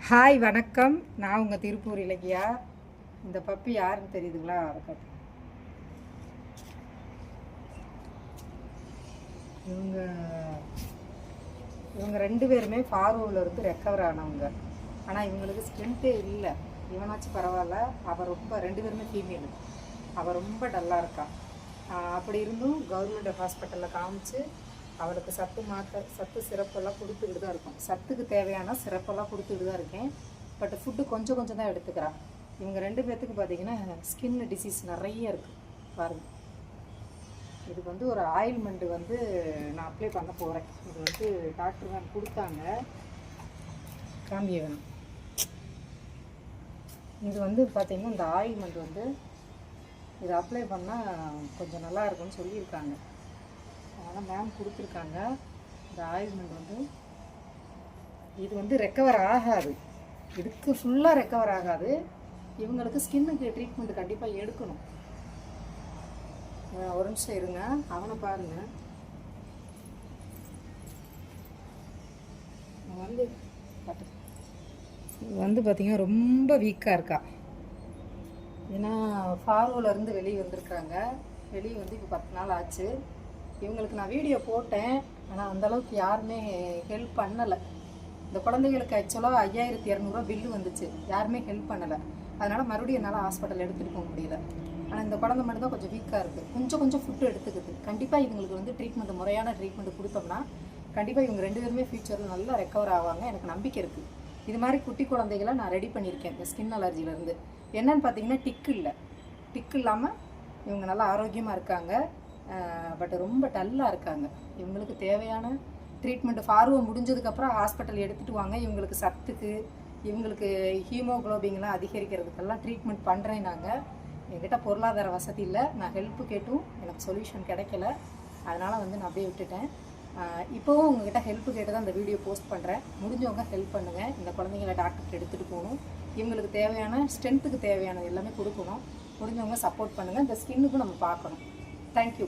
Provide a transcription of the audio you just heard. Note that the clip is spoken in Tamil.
ஹாய் வணக்கம். நான் உங்கள் திருப்பூர் இலக்கியா. இந்த பப்பி யாருன்னு தெரியுதுங்களா? இவங்க இவங்க ரெண்டு பேருமே ஃபார்வோவில் இருந்து ரெக்கவர் ஆனவங்க. ஆனால் இவங்களுக்கு ஸ்ட்ரென்த்தே இல்லை. இவனாச்சும் பரவாயில்ல, அவள் ரொம்ப, ரெண்டு பேருமே ஃபீமேலு. அவள் ரொம்ப டல்லாக இருக்காள். அப்படி இருந்தும் கவர்மெண்ட் ஹாஸ்பிட்டலில் காமிச்சு அவளுக்கு சத்து சிறப்பெல்லாம் கொடுத்துக்கிட்டு தான் இருக்கும். சத்துக்கு தேவையான சிறப்பெல்லாம் கொடுத்துக்கிட்டு தான் இருக்கேன். பட் ஃபுட்டு கொஞ்சம் கொஞ்சம் தான் எடுத்துக்கிறான். இவங்க ரெண்டு பேர்த்துக்கு பார்த்திங்கன்னா ஸ்கின் டிசீஸ் நிறைய இருக்குது பாருங்கள். இதுக்கு ஒரு ஆயில்மெண்ட்டு நான் அப்ளை பண்ண போகிறேன். இது டாக்டர் தான் கொடுத்தாங்க. காமிய வேணும். இது பார்த்திங்கன்னா இந்த ஆயில்மெண்ட் இதை அப்ளை பண்ணால் கொஞ்சம் நல்லா இருக்கும்னு சொல்லியிருக்காங்க. அதனால் மேம் கொடுத்துருக்காங்க. இந்த ஆயில்மெண்ட் இது ரெக்கவர் ஆகாது. இதுக்கு ஃபுல்லாக ரெக்கவர் ஆகாது. இவங்களுக்கு ஸ்கின்னுக்கு ட்ரீட்மெண்ட் கண்டிப்பாக எடுக்கணும். ஒரு நிமிஷம் இருங்க, அவனை பாருங்கள். பார்த்திங்கன்னா ரொம்ப வீக்காக இருக்கா. ஏன்னா ஃபார்வோலேருந்து வெளியே வந்திருக்காங்க. வெளியே இப்போ 10 நாள் ஆச்சு. இவங்களுக்கு நான் வீடியோ போட்டேன், ஆனால் அந்தளவுக்கு யாருமே ஹெல்ப் பண்ணலை. இந்த குழந்தைகளுக்கு ஆக்சுவலாக 5200 பில்லு வந்துச்சு. யாருமே ஹெல்ப் பண்ணலை. அதனால் மறுபடியும் என்னால் ஹாஸ்பிட்டல் எடுத்துகிட்டு போக முடியல. ஆனால் இந்த குழந்தை மட்டும் தான் கொஞ்சம் வீக்காக இருக்குது. கொஞ்சம் ஃபுட்டு எடுத்துக்குது. கண்டிப்பாக இவங்களுக்கு ட்ரீட்மெண்ட், முறையான ட்ரீட்மெண்ட் கொடுத்தோம்னா கண்டிப்பாக இவங்க ரெண்டு பேருமே ஃபியூச்சரில் நல்லா ரெக்கவர் ஆவாங்க. எனக்கு நம்பிக்கை இருக்குது. இது மாதிரி குட்டி குழந்தைகளை நான் ரெடி பண்ணியிருக்கேன். இந்த ஸ்கின் அலர்ஜிலேருந்து என்னென்னு பார்த்தீங்கன்னா டிக்கு இல்லாமல் இவங்க நல்லா ஆரோக்கியமாக இருக்காங்க. பட் ரொம்ப டல்லாக இருக்காங்க. இவங்களுக்கு தேவையான ட்ரீட்மெண்ட் ஃபார்வோ முடிஞ்சதுக்கப்புறம் ஹாஸ்பிட்டல் எடுத்துகிட்டு வாங்க. இவங்களுக்கு சத்துக்கு, இவங்களுக்கு ஹீமோக்ளோபின்லாம் அதிகரிக்கிறதுக்கெல்லாம் ட்ரீட்மெண்ட் பண்ணுறேன். நாங்கள் என்கிட்ட பொருளாதார வசதி இல்லை. நான் ஹெல்ப்பு கேட்டும் எனக்கு சொல்யூஷன் கிடைக்கல. அதனால் நான் அப்படியே விட்டுட்டேன். இப்போவும் உங்ககிட்ட ஹெல்ப்பு கேட்டு தான் இந்த வீடியோ போஸ்ட் பண்ணுறேன். முடிஞ்சவங்க ஹெல்ப் பண்ணுங்கள். இந்த குழந்தைங்கள டாக்டருக்கு எடுத்துகிட்டு போகணும். இவங்களுக்கு தேவையான ஸ்ட்ரென்த்துக்கு தேவையானது எல்லாமே கொடுக்கணும். முடிஞ்சவங்க சப்போர்ட் பண்ணுங்கள். இந்த ஸ்கின்னுக்கும் நம்ம பார்க்கணும். தேங்க்யூ.